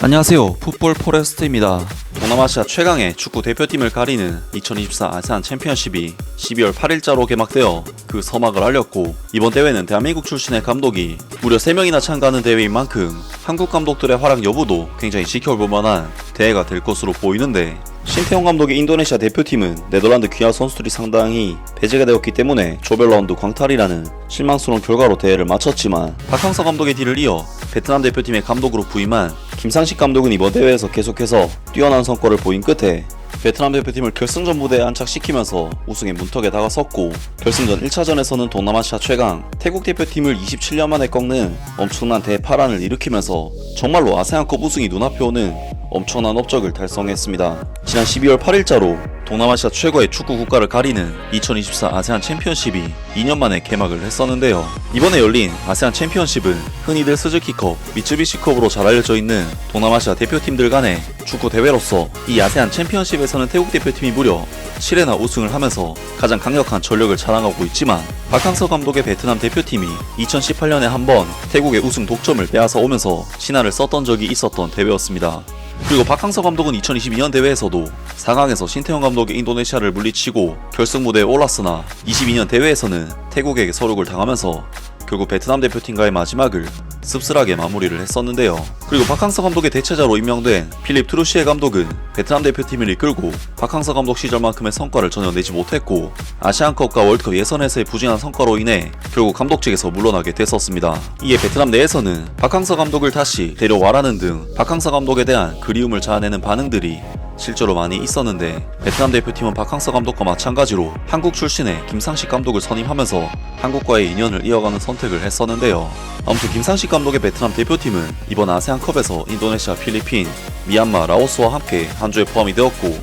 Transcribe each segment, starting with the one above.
안녕하세요. 풋볼 포레스트입니다. 동남아시아 최강의 축구 대표팀을 가리는 2024 아세안 챔피언십이 12월 8일자로 개막되어 그 서막을 알렸고, 이번 대회는 대한민국 출신의 감독이 무려 3명이나 참가하는 대회인 만큼 한국 감독들의 활약 여부도 굉장히 지켜볼 만한 대회가 될 것으로 보이는데, 신태용 감독의 인도네시아 대표팀은 네덜란드 귀화 선수들이 상당히 배제가 되었기 때문에 조별 라운드 광탈이라는 실망스러운 결과로 대회를 마쳤지만, 박항서 감독의 뒤를 이어 베트남 대표팀의 감독으로 부임한 김상식 감독은 이번 대회에서 계속해서 뛰어난 성과를 보인 끝에 베트남 대표팀을 결승전 무대에 안착시키면서 우승의 문턱에 다가섰고, 결승전 1차전에서는 동남아시아 최강 태국 대표팀을 27년 만에 꺾는 엄청난 대파란을 일으키면서 정말로 아세안컵 우승이 눈앞에 오는 엄청난 업적을 달성했습니다. 지난 12월 8일자로 동남아시아 최고의 축구 국가를 가리는 2024 아세안 챔피언십이 2년 만에 개막을 했었는데요. 이번에 열린 아세안 챔피언십은 흔히들 스즈키컵, 미쯔비시컵으로 잘 알려져 있는 동남아시아 대표팀들 간의 축구 대회로서, 이 아세안 챔피언십에서는 태국 대표팀이 무려 7회나 우승을 하면서 가장 강력한 전력을 자랑하고 있지만, 박항서 감독의 베트남 대표팀이 2018년에 한번 태국의 우승 독점을 빼앗아 오면서 신화를 썼던 적이 있었던 대회였습니다. 그리고 박항서 감독은 2022년 대회에서도 4강에서 신태용 감독의 인도네시아를 물리치고 결승 무대에 올랐으나, 22년 대회에서는 태국에게 서륙을 당하면서 결국 베트남 대표팀과의 마지막을 씁쓸하게 마무리를 했었는데요. 그리고 박항서 감독의 대체자로 임명된 필립 트루시에 감독은 베트남 대표팀을 이끌고 박항서 감독 시절만큼의 성과를 전혀 내지 못했고, 아시안컵과 월드컵 예선에서의 부진한 성과로 인해 결국 감독직에서 물러나게 됐었습니다. 이에 베트남 내에서는 박항서 감독을 다시 데려와라는 등 박항서 감독에 대한 그리움을 자아내는 반응들이 실제로 많이 있었는데, 베트남 대표팀은 박항서 감독과 마찬가지로 한국 출신의 김상식 감독을 선임하면서 한국과의 인연을 이어가는 선택을 했었는데요. 아무튼 김상식 감독의 베트남 대표팀은 이번 아세안컵에서 인도네시아, 필리핀, 미얀마, 라오스와 함께 한 조에 포함이 되었고,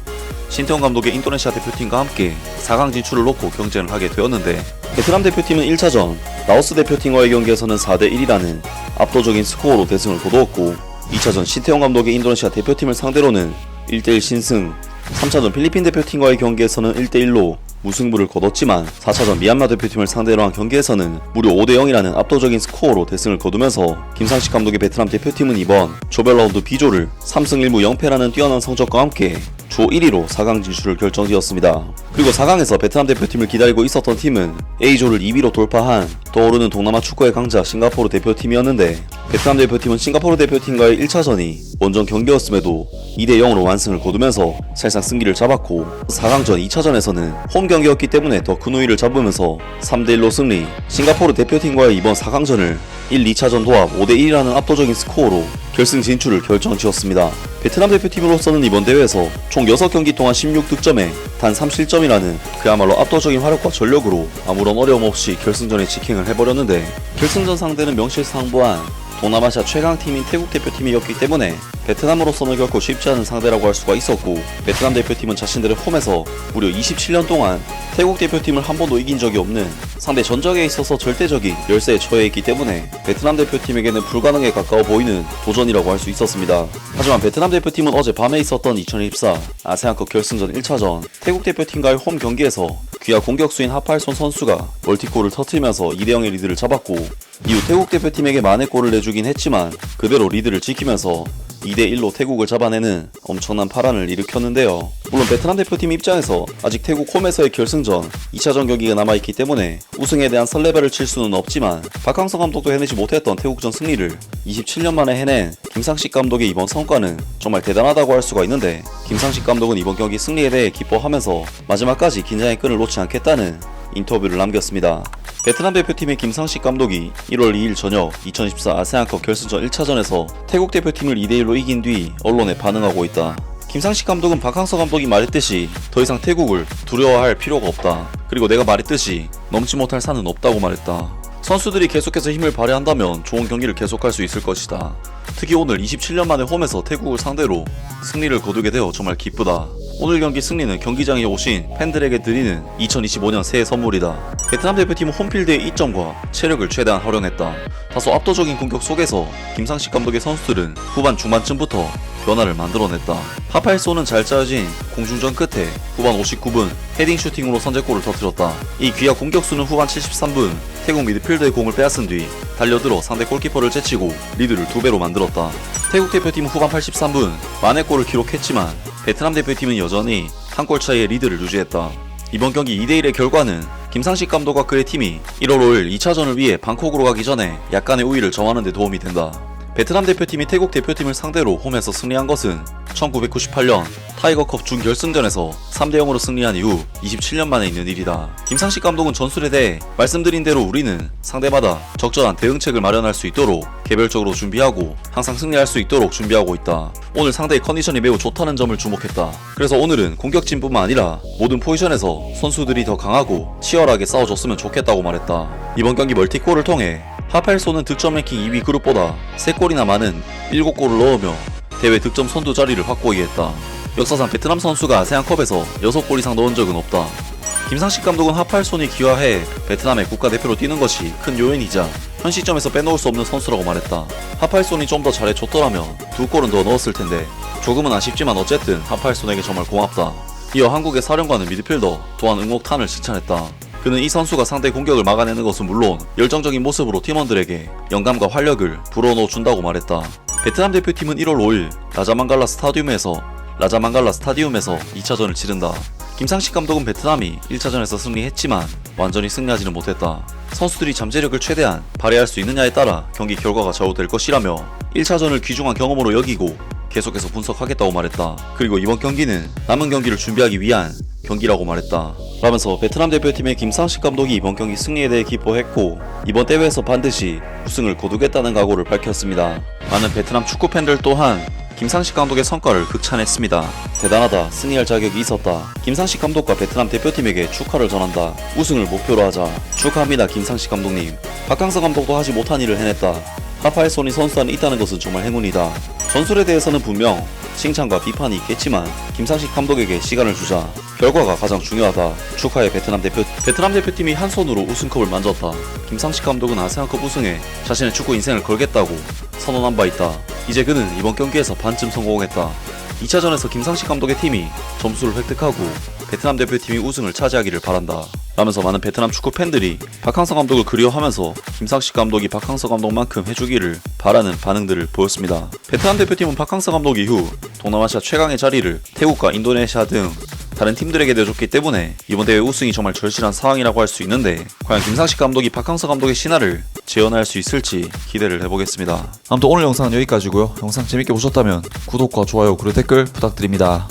신태용 감독의 인도네시아 대표팀과 함께 4강 진출을 놓고 경쟁을 하게 되었는데, 베트남 대표팀은 1차전 라오스 대표팀과의 경기에서는 4대1이라는 압도적인 스코어로 대승을 거두었고, 2차전 신태용 감독의 인도네시아 대표팀을 상대로는 1대1 신승, 3차전 필리핀 대표팀과의 경기에서는 1대1로 무승부를 거뒀지만, 4차전 미얀마 대표팀을 상대로 한 경기에서는 무려 5대0이라는 압도적인 스코어로 대승을 거두면서 김상식 감독의 베트남 대표팀은 이번 조별 라운드 B조를 3승 1무 0패라는 뛰어난 성적과 함께 조 1위로 4강 진출을 결정지었습니다. 그리고 4강에서 베트남 대표팀을 기다리고 있었던 팀은 A조를 2위로 돌파한 떠오르는 동남아 축구의 강자 싱가포르 대표팀이었는데, 베트남 대표팀은 싱가포르 대표팀과의 1차전이 원정 경기였음에도 2대0으로 완승을 거두면서 사실상 승기를 잡았고, 4강전 2차전에서는 홈 경기였기 때문에 더 큰 우위를 잡으면서 3대1로 승리, 싱가포르 대표팀과의 이번 4강전을 1, 2차전 도합 5대1이라는 압도적인 스코어로 결승 진출을 결정지었습니다. 베트남 대표팀으로서는 이번 대회에서 총 6경기 동안 16득점에 단 3실점이라는 그야말로 압도적인 화력과 전력으로 아무런 어려움 없이 결승전에 직행을 해버렸는데, 결승전 상대는 명실상부한 동남아시아 최강팀인 태국 대표팀이었기 때문에 베트남으로서는 결코 쉽지 않은 상대라고 할 수가 있었고, 베트남 대표팀은 자신들의 홈에서 무려 27년 동안 태국 대표팀을 한 번도 이긴 적이 없는 상대 전적에 있어서 절대적인 열세에 처해 있기 때문에 베트남 대표팀에게는 불가능에 가까워 보이는 도전이라고 할 수 있었습니다. 하지만 베트남 대표팀은 어제 밤에 있었던 2024 아세안컵 결승전 1차전 태국 대표팀과의 홈 경기에서 귀화 공격수인 하팔손 선수가 멀티골을 터뜨리면서 2대0의 리드를 잡았고, 이후 태국 대표팀에게 만회골을 내주긴 했지만 그대로 리드를 지키면서 2대1로 태국을 잡아내는 엄청난 파란을 일으켰는데요. 물론 베트남 대표팀 입장에서 아직 태국 홈에서의 결승전 2차전 경기가 남아있기 때문에 우승에 대한 설레발을 칠 수는 없지만, 박항서 감독도 해내지 못했던 태국전 승리를 27년 만에 해낸 김상식 감독의 이번 성과는 정말 대단하다고 할 수가 있는데, 김상식 감독은 이번 경기 승리에 대해 기뻐하면서 마지막까지 긴장의 끈을 놓지 않겠다는 인터뷰를 남겼습니다. 베트남 대표팀의 김상식 감독이 1월 2일 저녁 2024 아세안컵 결승전 1차전에서 태국 대표팀을 2대1로 이긴 뒤 언론에 반응하고 있다. 김상식 감독은 박항서 감독이 말했듯이 더 이상 태국을 두려워할 필요가 없다. 그리고 내가 말했듯이 넘지 못할 산은 없다고 말했다. 선수들이 계속해서 힘을 발휘한다면 좋은 경기를 계속할 수 있을 것이다. 특히 오늘 27년 만에 홈에서 태국을 상대로 승리를 거두게 되어 정말 기쁘다. 오늘 경기 승리는 경기장에 오신 팬들에게 드리는 2025년 새해 선물이다. 베트남 대표팀은 홈필드의 이점과 체력을 최대한 활용했다. 다소 압도적인 공격 속에서 김상식 감독의 선수들은 후반 중반쯤부터 변화를 만들어냈다. 하파일소는 잘 짜여진 공중전 끝에 후반 59분 헤딩 슈팅으로 선제골을 터뜨렸다. 이 귀하 공격수는 후반 73분 태국 미드필더의 공을 빼앗은 뒤 달려들어 상대 골키퍼를 제치고 리드를 2배로 만들었다. 태국 대표팀은 후반 83분 만회골을 기록했지만 베트남 대표팀은 여전히 한 골 차이의 리드를 유지했다. 이번 경기 2대1의 결과는 김상식 감독과 그의 팀이 1월 5일 2차전을 위해 방콕으로 가기 전에 약간의 우위를 정하는 데 도움이 된다. 베트남 대표팀이 태국 대표팀을 상대로 홈에서 승리한 것은 1998년 타이거컵 준결승전에서 3대0으로 승리한 이후 27년 만에 있는 일이다. 김상식 감독은 전술에 대해 말씀드린 대로 우리는 상대마다 적절한 대응책을 마련할 수 있도록 개별적으로 준비하고 항상 승리할 수 있도록 준비하고 있다. 오늘 상대의 컨디션이 매우 좋다는 점을 주목했다. 그래서 오늘은 공격진뿐만 아니라 모든 포지션에서 선수들이 더 강하고 치열하게 싸워줬으면 좋겠다고 말했다. 이번 경기 멀티골을 통해 하파일소는 득점 랭킹 2위 그룹보다 3골이나 많은 7골을 넣으며 대회 득점 선두 자리를 확보하게 했다. 역사상 베트남 선수가 아세안컵에서 6골 이상 넣은 적은 없다. 김상식 감독은 하파일손이 귀화해 베트남의 국가대표로 뛰는 것이 큰 요인이자 현 시점에서 빼놓을 수 없는 선수라고 말했다. 하파일손이 좀 더 잘해줬더라면 2골은 더 넣었을 텐데 조금은 아쉽지만 어쨌든 하파일손에게 정말 고맙다. 이어 한국의 사령관은 미드필더 도안 응옥탄을 칭찬했다. 그는 이 선수가 상대 공격을 막아내는 것은 물론 열정적인 모습으로 팀원들에게 영감과 활력을 불어넣어 준다고 말했다. 베트남 대표팀은 1월 5일 라자망갈라 스타디움에서 2차전을 치른다. 김상식 감독은 베트남이 1차전에서 승리했지만 완전히 승리하지는 못했다. 선수들이 잠재력을 최대한 발휘할 수 있느냐에 따라 경기 결과가 좌우될 것이라며 1차전을 귀중한 경험으로 여기고 계속해서 분석하겠다고 말했다. 그리고 이번 경기는 남은 경기를 준비하기 위한 경기라고 말했다. 라면서 베트남 대표팀의 김상식 감독이 이번 경기 승리에 대해 기뻐했고 이번 대회에서 반드시 우승을 거두겠다는 각오를 밝혔습니다. 많은 베트남 축구 팬들 또한 김상식 감독의 성과를 극찬했습니다. 대단하다. 승리할 자격이 있었다. 김상식 감독과 베트남 대표팀에게 축하를 전한다. 우승을 목표로 하자. 축하합니다 김상식 감독님. 박항서 감독도 하지 못한 일을 해냈다. 하파일손이 선수 안에 있다는 것은 정말 행운이다. 전술에 대해서는 분명 칭찬과 비판이 있겠지만 김상식 감독에게 시간을 주자. 결과가 가장 중요하다. 축하해 베트남 대표팀이 한 손으로 우승컵을 만졌다. 김상식 감독은 아세안컵 우승에 자신의 축구 인생을 걸겠다고 선언한 바 있다. 이제 그는 이번 경기에서 반쯤 성공했다. 2차전에서 김상식 감독의 팀이 점수를 획득하고 베트남 대표팀이 우승을 차지하기를 바란다. 라면서 많은 베트남 축구 팬들이 박항서 감독을 그리워하면서 김상식 감독이 박항서 감독만큼 해주기를 바라는 반응들을 보였습니다. 베트남 대표팀은 박항서 감독 이후 동남아시아 최강의 자리를 태국과 인도네시아 등 다른 팀들에게 내줬기 때문에 이번 대회 우승이 정말 절실한 상황이라고 할 수 있는데 과연 김상식 감독이 박항서 감독의 신화를 재현할 수 있을지 기대를 해보겠습니다. 아무튼 오늘 영상은 여기까지고요. 영상 재밌게 보셨다면 구독과 좋아요 그리고 댓글 부탁드립니다.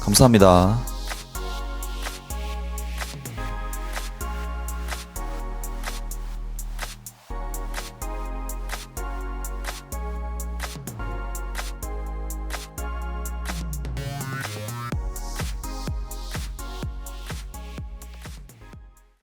감사합니다.